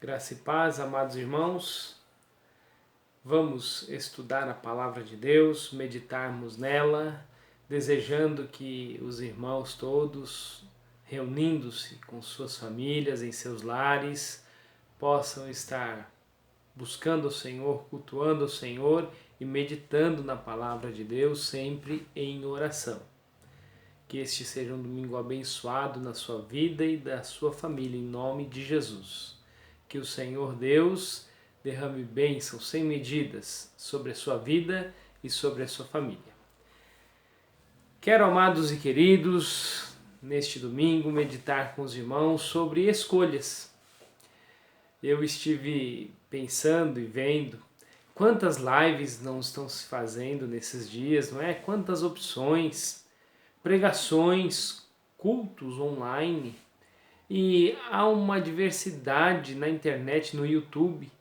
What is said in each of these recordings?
Graça e paz, amados irmãos. Vamos estudar a palavra de Deus, meditarmos nela, desejando que os irmãos todos, reunindo-se com suas famílias, em seus lares, possam estar buscando o Senhor, cultuando o Senhor e meditando na palavra de Deus, sempre em oração. Que este seja um domingo abençoado na sua vida e da sua família, em nome de Jesus. Que o Senhor Deus derrame bênçãos sem medidas sobre a sua vida e sobre a sua família. Quero, amados e queridos, neste domingo meditar com os irmãos sobre escolhas. Eu estive pensando e vendo quantas lives não estão se fazendo nesses dias, não é? Quantas opções, pregações, cultos online. E há uma diversidade na internet, no YouTube,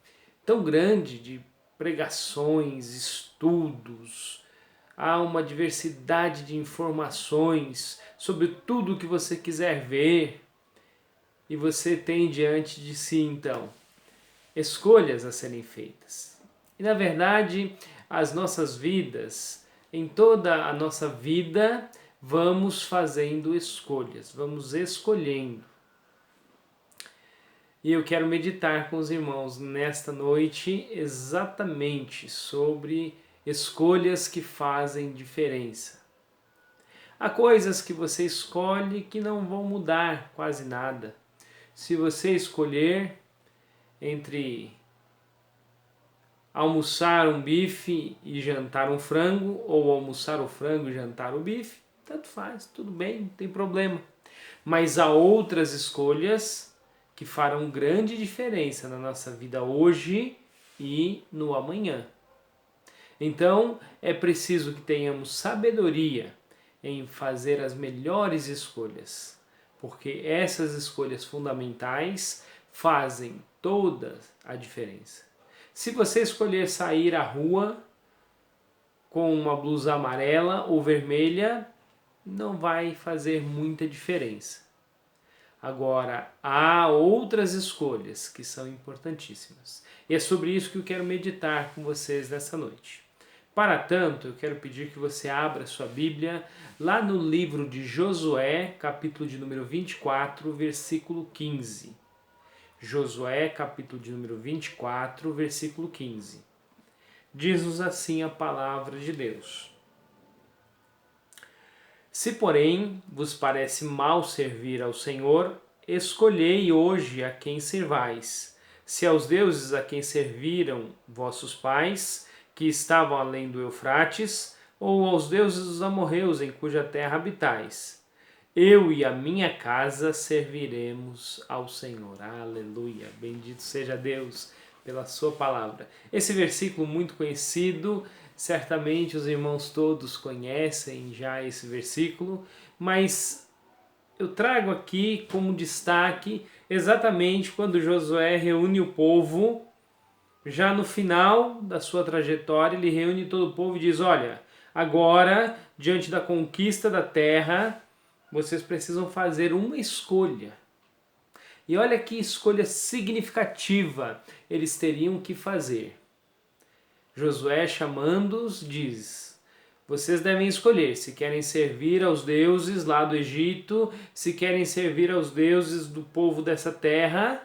tão grande de pregações, estudos. Há uma diversidade de informações sobre tudo o que você quiser ver. E você tem diante de si, então, escolhas a serem feitas. E, na verdade, as nossas vidas, em toda a nossa vida, vamos fazendo escolhas, vamos escolhendo. E eu quero meditar com os irmãos nesta noite exatamente sobre escolhas que fazem diferença. Há coisas que você escolhe que não vão mudar quase nada. Se você escolher entre almoçar um bife e jantar um frango, ou almoçar o frango e jantar o bife, tanto faz, tudo bem, não tem problema. Mas há outras escolhas que farão grande diferença na nossa vida hoje e no amanhã. Então, é preciso que tenhamos sabedoria em fazer as melhores escolhas, porque essas escolhas fundamentais fazem toda a diferença. Se você escolher sair à rua com uma blusa amarela ou vermelha, não vai fazer muita diferença. Agora, há outras escolhas que são importantíssimas. E é sobre isso que eu quero meditar com vocês nessa noite. Para tanto, eu quero pedir que você abra sua Bíblia lá no livro de Josué, capítulo de número 24, versículo 15. Josué, capítulo de número 24, versículo 15. Diz-nos assim a palavra de Deus. Se, porém, vos parece mal servir ao Senhor, escolhei hoje a quem servais. Se aos deuses a quem serviram vossos pais, que estavam além do Eufrates, ou aos deuses dos amorreus em cuja terra habitais. Eu e a minha casa serviremos ao Senhor. Aleluia! Bendito seja Deus pela sua palavra. Esse versículo muito conhecido, certamente os irmãos todos conhecem já esse versículo, mas eu trago aqui como destaque exatamente quando Josué reúne o povo, já no final da sua trajetória, ele reúne todo o povo e diz: olha, agora, diante da conquista da terra, vocês precisam fazer uma escolha. E olha que escolha significativa eles teriam que fazer. Josué, chamando-os, diz: vocês devem escolher se querem servir aos deuses lá do Egito, se querem servir aos deuses do povo dessa terra,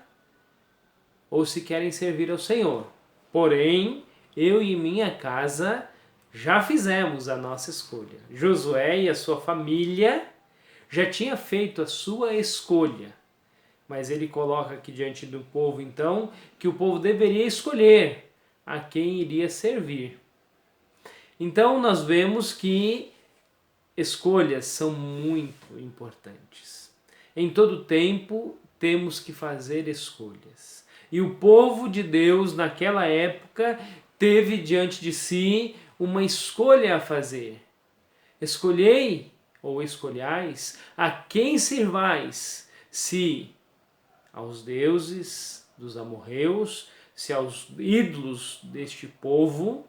ou se querem servir ao Senhor. Porém, eu e minha casa já fizemos a nossa escolha. Josué e a sua família já tinha feito a sua escolha. Mas ele coloca aqui diante do povo, então, que o povo deveria escolher a quem iria servir. Então, nós vemos que escolhas são muito importantes. Em todo tempo, temos que fazer escolhas. E o povo de Deus, naquela época, teve diante de si uma escolha a fazer. Escolhei, ou escolhais, a quem servais, se aos deuses dos amorreus, se aos ídolos deste povo,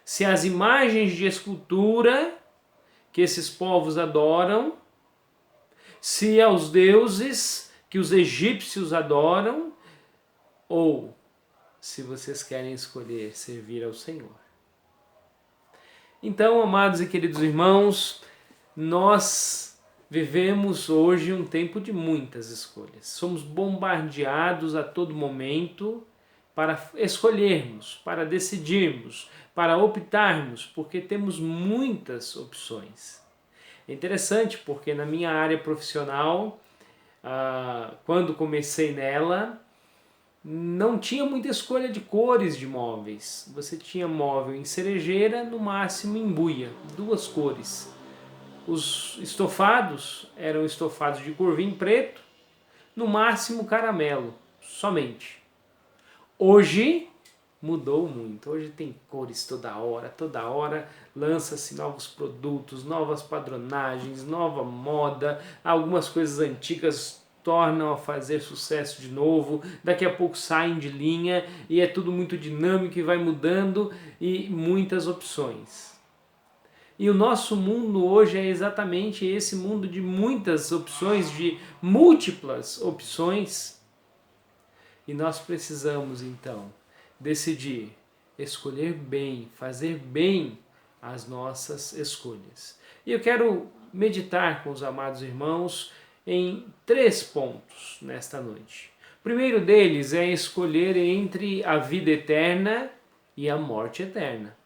se às imagens de escultura que esses povos adoram, se aos deuses que os egípcios adoram, ou se vocês querem escolher servir ao Senhor. Então, amados e queridos irmãos, nós vivemos hoje um tempo de muitas escolhas. Somos bombardeados a todo momento para escolhermos, para decidirmos, para optarmos, porque temos muitas opções. É interessante porque na minha área profissional, quando comecei nela, não tinha muita escolha de cores de móveis. Você tinha móvel em cerejeira, no máximo em buia, 2 cores. Os estofados eram estofados de corvim preto, no máximo caramelo, somente. Hoje mudou muito, hoje tem cores toda hora lança-se novos produtos, novas padronagens, nova moda, algumas coisas antigas tornam a fazer sucesso de novo, daqui a pouco saem de linha e é tudo muito dinâmico e vai mudando e muitas opções. E o nosso mundo hoje é exatamente esse mundo de muitas opções, de múltiplas opções. E nós precisamos então decidir, escolher bem, fazer bem as nossas escolhas. E eu quero meditar com os amados irmãos em 3 pontos nesta noite. O primeiro deles é escolher entre a vida eterna e a morte eterna.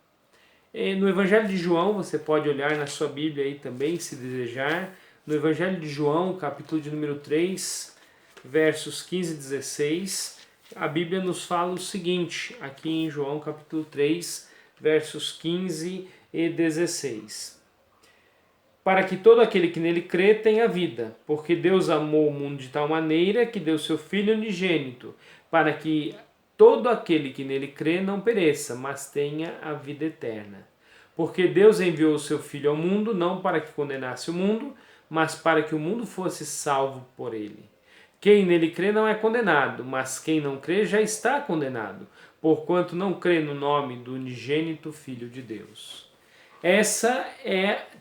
No Evangelho de João, você pode olhar na sua Bíblia aí também, se desejar. No Evangelho de João, capítulo de número 3, versos 15 e 16, a Bíblia nos fala o seguinte, aqui em João capítulo 3, versos 15 e 16. Para que todo aquele que nele crê tenha vida, porque Deus amou o mundo de tal maneira que deu seu Filho unigênito, para que todo aquele que nele crê não pereça, mas tenha a vida eterna. Porque Deus enviou o seu Filho ao mundo, não para que condenasse o mundo, mas para que o mundo fosse salvo por ele. Quem nele crê não é condenado, mas quem não crê já está condenado, porquanto não crê no nome do unigênito Filho de Deus. Essa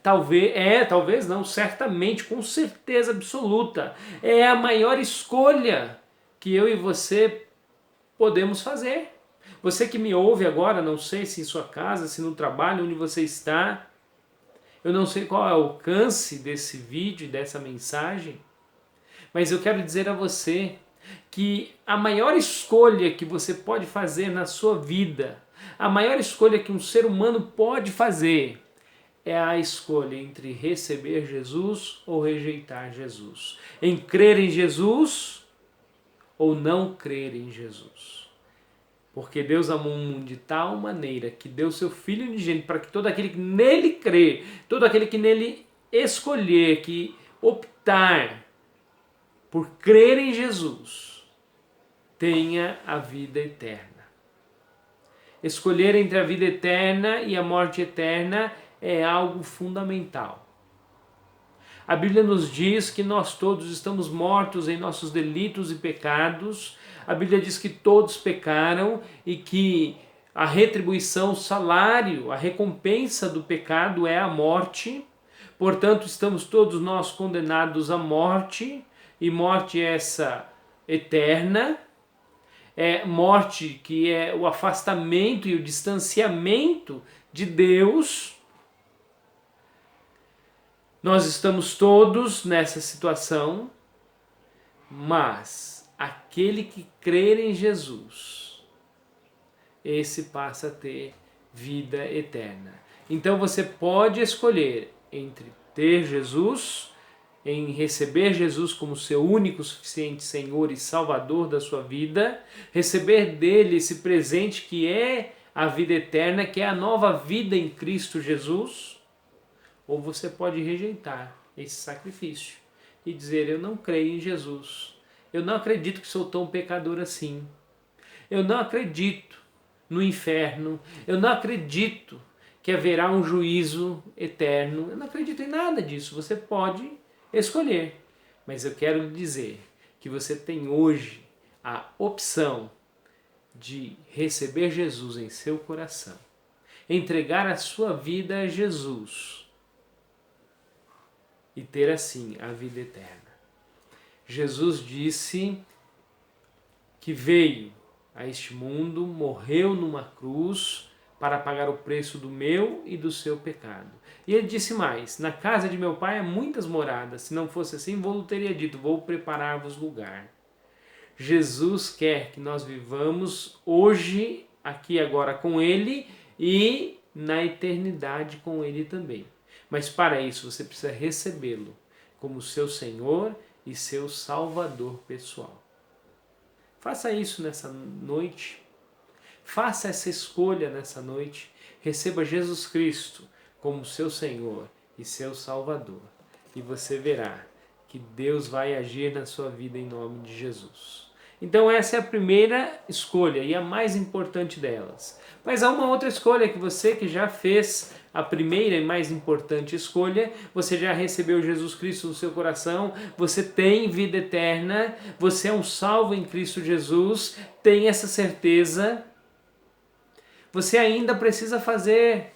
talvez não, certamente, com certeza absoluta, é a maior escolha que eu e você podemos fazer. Você que me ouve agora, não sei se em sua casa, se no trabalho, onde você está, eu não sei qual é o alcance desse vídeo, dessa mensagem, mas eu quero dizer a você que a maior escolha que você pode fazer na sua vida, a maior escolha que um ser humano pode fazer, é a escolha entre receber Jesus ou rejeitar Jesus. Em crer em Jesus ou não crer em Jesus. Porque Deus amou o mundo de tal maneira que deu seu Filho unigênito para que todo aquele que nele crê, todo aquele que nele escolher, que optar por crer em Jesus, tenha a vida eterna. Escolher entre a vida eterna e a morte eterna é algo fundamental. A Bíblia nos diz que nós todos estamos mortos em nossos delitos e pecados. A Bíblia diz que todos pecaram e que a retribuição, o salário, a recompensa do pecado é a morte. Portanto, estamos todos nós condenados à morte, e morte essa eterna. É morte que é o afastamento e o distanciamento de Deus. Nós estamos todos nessa situação, mas aquele que crer em Jesus, esse passa a ter vida eterna. Então você pode escolher entre ter Jesus, em receber Jesus como seu único, suficiente Senhor e Salvador da sua vida, receber dele esse presente que é a vida eterna, que é a nova vida em Cristo Jesus, ou você pode rejeitar esse sacrifício e dizer: eu não creio em Jesus, eu não acredito que sou tão pecador assim, eu não acredito no inferno, eu não acredito que haverá um juízo eterno, eu não acredito em nada disso. Você pode escolher, mas eu quero lhe dizer que você tem hoje a opção de receber Jesus em seu coração, entregar a sua vida a Jesus e ter assim a vida eterna. Jesus disse que veio a este mundo, morreu numa cruz para pagar o preço do meu e do seu pecado. E ele disse mais: na casa de meu pai há muitas moradas, se não fosse assim, vou teria dito, vou preparar-vos lugar. Jesus quer que nós vivamos hoje, aqui agora com ele e na eternidade com ele também. Mas para isso você precisa recebê-lo como seu Senhor e seu Salvador pessoal. Faça isso nessa noite. Faça essa escolha nessa noite. Receba Jesus Cristo como seu Senhor e seu Salvador. E você verá que Deus vai agir na sua vida em nome de Jesus. Então essa é a primeira escolha e a mais importante delas. Mas há uma outra escolha que você que já fez a primeira e mais importante escolha, você já recebeu Jesus Cristo no seu coração, você tem vida eterna, você é um salvo em Cristo Jesus, tem essa certeza. Você ainda precisa fazer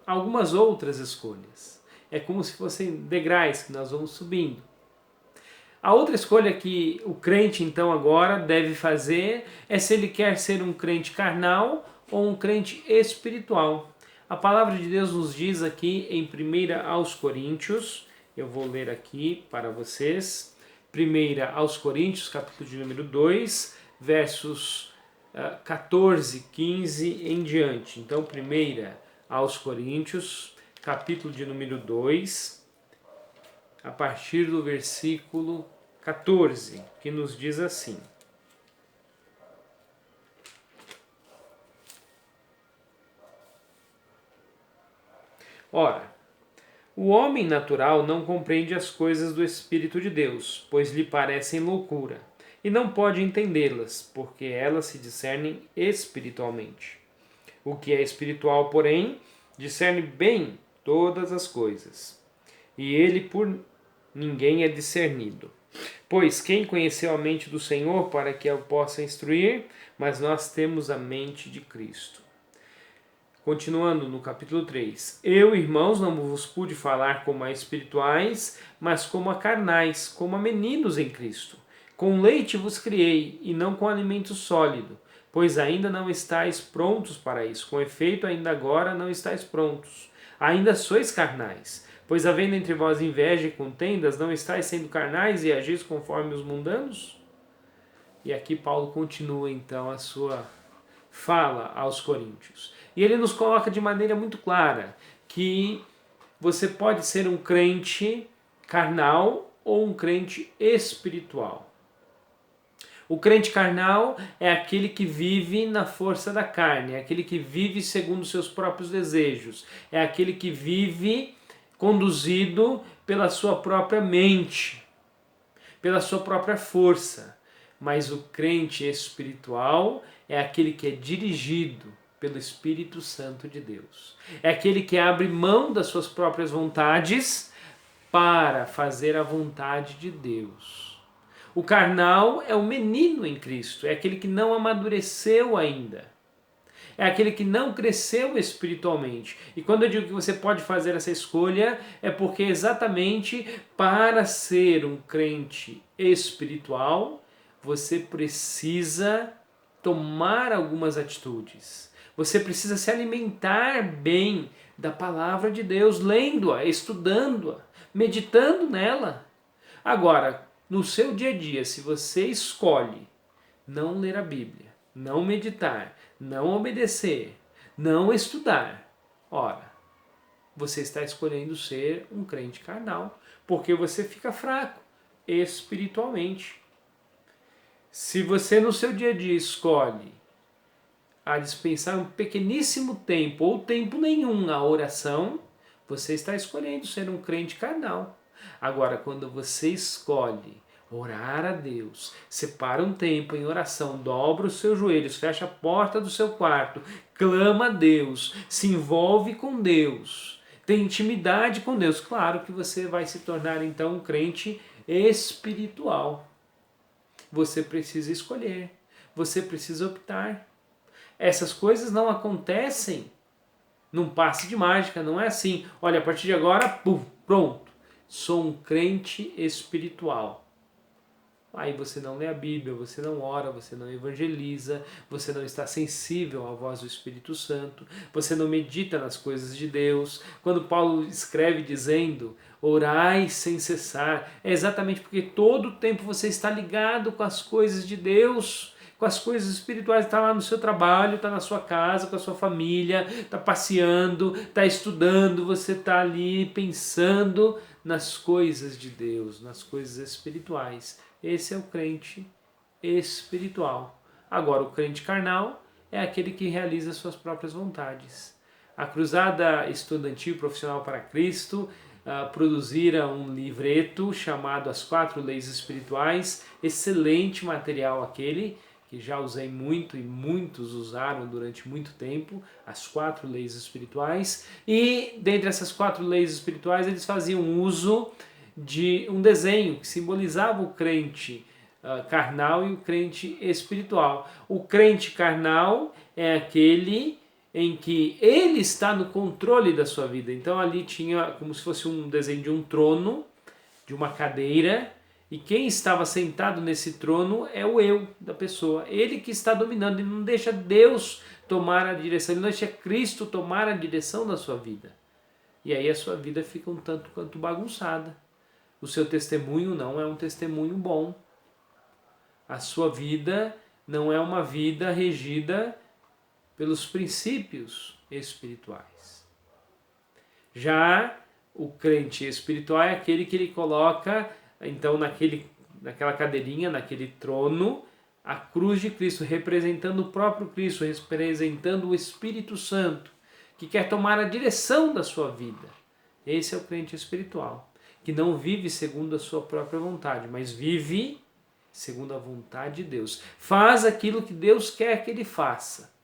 algumas outras escolhas. É como se fossem degraus que nós vamos subindo. A outra escolha que o crente então agora deve fazer é se ele quer ser um crente carnal ou um crente espiritual. A palavra de Deus nos diz aqui em 1 aos Coríntios, eu vou ler aqui para vocês, 1 aos Coríntios, capítulo de número 2, versos 14, 15 em diante. Então, 1 aos Coríntios, capítulo de número 2, a partir do versículo 14, que nos diz assim: Ora, o homem natural não compreende as coisas do Espírito de Deus, pois lhe parecem loucura, e não pode entendê-las, porque elas se discernem espiritualmente. O que é espiritual, porém, discerne bem todas as coisas, e ele por ninguém é discernido. Pois quem conheceu a mente do Senhor para que o possa instruir? Mas nós temos a mente de Cristo. Continuando no capítulo 3. Eu, irmãos, não vos pude falar como a espirituais, mas como a carnais, como a meninos em Cristo. Com leite vos criei, e não com alimento sólido, pois ainda não estáis prontos para isso. Com efeito, ainda agora não estáis prontos. Ainda sois carnais. Pois havendo entre vós inveja e contendas, não estáis sendo carnais e agis conforme os mundanos? E aqui Paulo continua então a sua fala aos coríntios. E ele nos coloca de maneira muito clara que você pode ser um crente carnal ou um crente espiritual. O crente carnal é aquele que vive na força da carne, é aquele que vive segundo seus próprios desejos, é aquele que vive conduzido pela sua própria mente, pela sua própria força. Mas o crente espiritual é aquele que é dirigido pelo Espírito Santo de Deus. É aquele que abre mão das suas próprias vontades para fazer a vontade de Deus. O carnal é o menino em Cristo, é aquele que não amadureceu ainda. É aquele que não cresceu espiritualmente. E quando eu digo que você pode fazer essa escolha, é porque exatamente para ser um crente espiritual, você precisa tomar algumas atitudes. Você precisa se alimentar bem da palavra de Deus, lendo-a, estudando-a, meditando nela. Agora, no seu dia a dia, se você escolhe não ler a Bíblia, não meditar, não obedecer, não estudar, ora, você está escolhendo ser um crente carnal, porque você fica fraco espiritualmente. Se você no seu dia a dia escolhe a dispensar um pequeníssimo tempo ou tempo nenhum à oração, você está escolhendo ser um crente carnal. Agora, quando você escolhe orar a Deus, separa um tempo em oração, dobra os seus joelhos, fecha a porta do seu quarto, clama a Deus, se envolve com Deus, tem intimidade com Deus, claro que você vai se tornar então um crente espiritual. Você precisa escolher, você precisa optar. Essas coisas não acontecem num passe de mágica, não é assim. Olha, a partir de agora, pum, pronto, sou um crente espiritual. Aí você não lê a Bíblia, você não ora, você não evangeliza, você não está sensível à voz do Espírito Santo, você não medita nas coisas de Deus. Quando Paulo escreve dizendo, orai sem cessar, é exatamente porque todo o tempo você está ligado com as coisas de Deus, com as coisas espirituais, está lá no seu trabalho, está na sua casa, com a sua família, está passeando, está estudando, você está ali pensando nas coisas de Deus, nas coisas espirituais. Esse é o crente espiritual. Agora, o crente carnal é aquele que realiza suas próprias vontades. A Cruzada Estudantil Profissional para Cristo produzira um livreto chamado As Quatro Leis Espirituais, excelente material aquele, que já usei muito e muitos usaram durante muito tempo, as quatro leis espirituais, e dentre essas quatro leis espirituais eles faziam uso de um desenho que simbolizava o crente carnal e o crente espiritual. O crente carnal é aquele em que ele está no controle da sua vida. Então ali tinha como se fosse um desenho de um trono, de uma cadeira, e quem estava sentado nesse trono é o eu da pessoa. Ele que está dominando, ele não deixa Deus tomar a direção, ele não deixa Cristo tomar a direção da sua vida. E aí a sua vida fica um tanto quanto bagunçada. O seu testemunho não é um testemunho bom. A sua vida não é uma vida regida pelos princípios espirituais. Já o crente espiritual é aquele que ele coloca, então, naquela cadeirinha, naquele trono, a cruz de Cristo, representando o próprio Cristo, representando o Espírito Santo, que quer tomar a direção da sua vida. Esse é o crente espiritual, que não vive segundo a sua própria vontade, mas vive segundo a vontade de Deus. Faz aquilo que Deus quer que ele faça.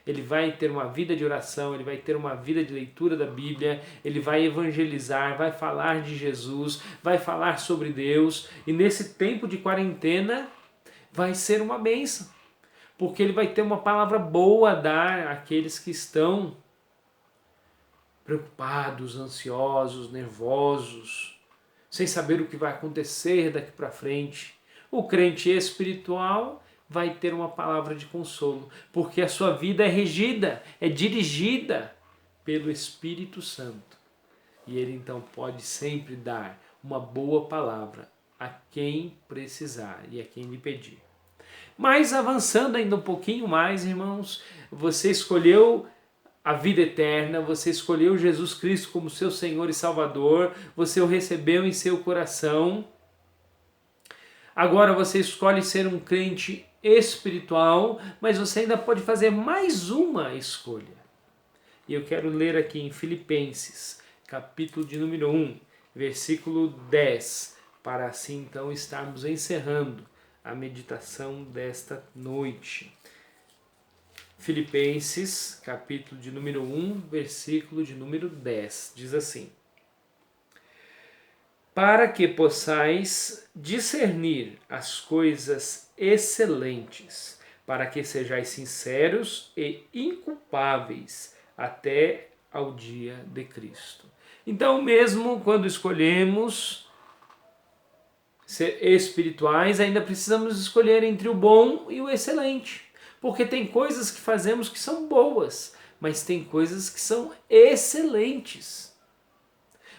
Ele vai ter uma vida de oração, ele vai ter uma vida de leitura da Bíblia, ele vai evangelizar, vai falar de Jesus, vai falar sobre Deus, e nesse tempo de quarentena vai ser uma bênção, porque ele vai ter uma palavra boa a dar àqueles que estão preocupados, ansiosos, nervosos, sem saber o que vai acontecer daqui para frente. O crente espiritual vai ter uma palavra de consolo, porque a sua vida é regida, é dirigida pelo Espírito Santo. E ele então pode sempre dar uma boa palavra a quem precisar e a quem lhe pedir. Mas avançando ainda um pouquinho mais, irmãos, você escolheu a vida eterna, você escolheu Jesus Cristo como seu Senhor e Salvador, você o recebeu em seu coração. Agora você escolhe ser um crente espiritual, mas você ainda pode fazer mais uma escolha. E eu quero ler aqui em Filipenses, capítulo de número 1, versículo 10, para assim então estarmos encerrando a meditação desta noite. Filipenses, capítulo de número 1, versículo de número 10, diz assim: para que possais discernir as coisas excelentes, para que sejais sinceros e inculpáveis até ao dia de Cristo. Então, mesmo quando escolhemos ser espirituais, ainda precisamos escolher entre o bom e o excelente, porque tem coisas que fazemos que são boas, mas tem coisas que são excelentes.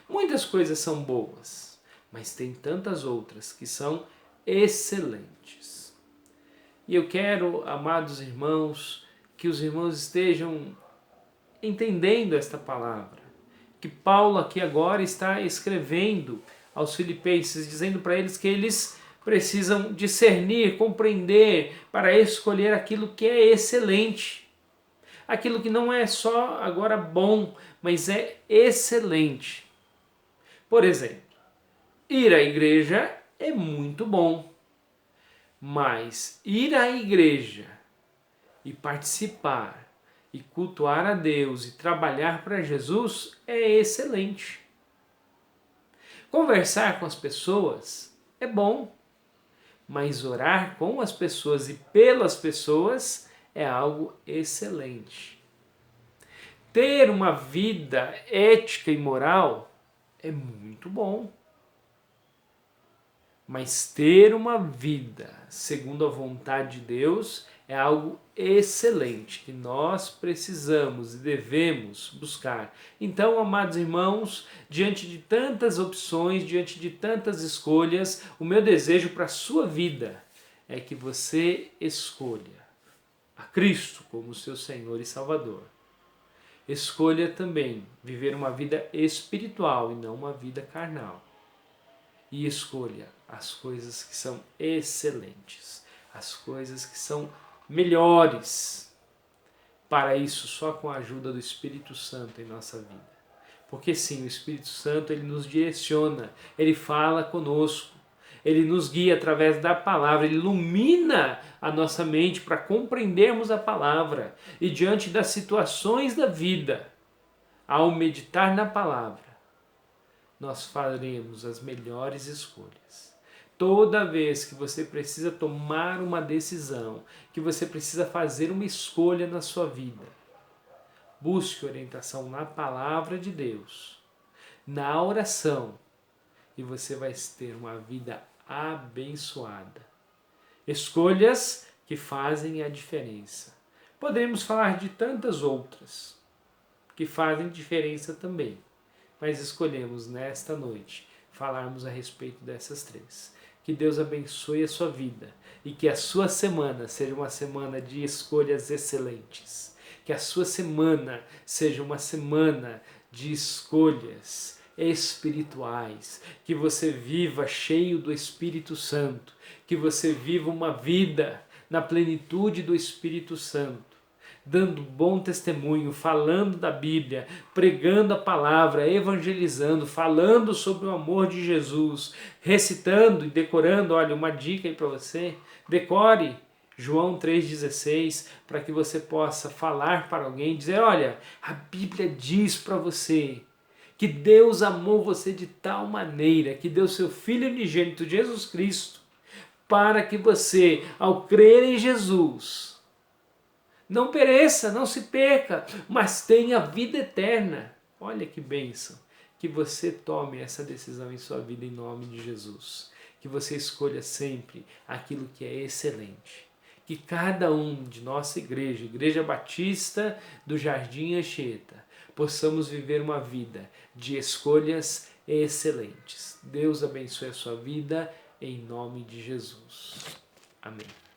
Muitas coisas são boas, mas tem tantas outras que são excelentes. E eu quero, amados irmãos, que os irmãos estejam entendendo esta palavra, que Paulo aqui agora está escrevendo aos filipenses, dizendo para eles que eles precisam discernir, compreender, para escolher aquilo que é excelente. Aquilo que não é só agora bom, mas é excelente. Por exemplo, ir à igreja é muito bom, mas ir à igreja e participar, e cultuar a Deus e trabalhar para Jesus é excelente. Conversar com as pessoas é bom, mas orar com as pessoas e pelas pessoas é algo excelente. Ter uma vida ética e moral é muito bom. Mas ter uma vida segundo a vontade de Deus é algo excelente que nós precisamos e devemos buscar. Então, amados irmãos, diante de tantas opções, diante de tantas escolhas, o meu desejo para a sua vida é que você escolha a Cristo como seu Senhor e Salvador. Escolha também viver uma vida espiritual e não uma vida carnal. E escolha as coisas que são excelentes, as coisas que são melhores. Para isso, só com a ajuda do Espírito Santo em nossa vida. Porque sim, o Espírito Santo ele nos direciona, ele fala conosco, ele nos guia através da palavra, ele ilumina a nossa mente para compreendermos a palavra. E diante das situações da vida, ao meditar na palavra, nós faremos as melhores escolhas. Toda vez que você precisa tomar uma decisão, que você precisa fazer uma escolha na sua vida, busque orientação na palavra de Deus, na oração, e você vai ter uma vida abençoada. Escolhas que fazem a diferença. Podemos falar de tantas outras que fazem diferença também, mas escolhemos nesta noite falarmos a respeito dessas três. Que Deus abençoe a sua vida e que a sua semana seja uma semana de escolhas excelentes. Que a sua semana seja uma semana de escolhas espirituais. Que você viva cheio do Espírito Santo. Que você viva uma vida na plenitude do Espírito Santo, dando bom testemunho, falando da Bíblia, pregando a palavra, evangelizando, falando sobre o amor de Jesus, recitando e decorando. Olha, uma dica aí para você, decore João 3,16, para que você possa falar para alguém, dizer, olha, a Bíblia diz para você que Deus amou você de tal maneira, que deu seu Filho unigênito, Jesus Cristo, para que você, ao crer em Jesus, não pereça, não se perca, mas tenha vida eterna. Olha que bênção. Que você tome essa decisão em sua vida em nome de Jesus. Que você escolha sempre aquilo que é excelente. Que cada um de nossa igreja, Igreja Batista do Jardim Anchieta, possamos viver uma vida de escolhas excelentes. Deus abençoe a sua vida em nome de Jesus. Amém.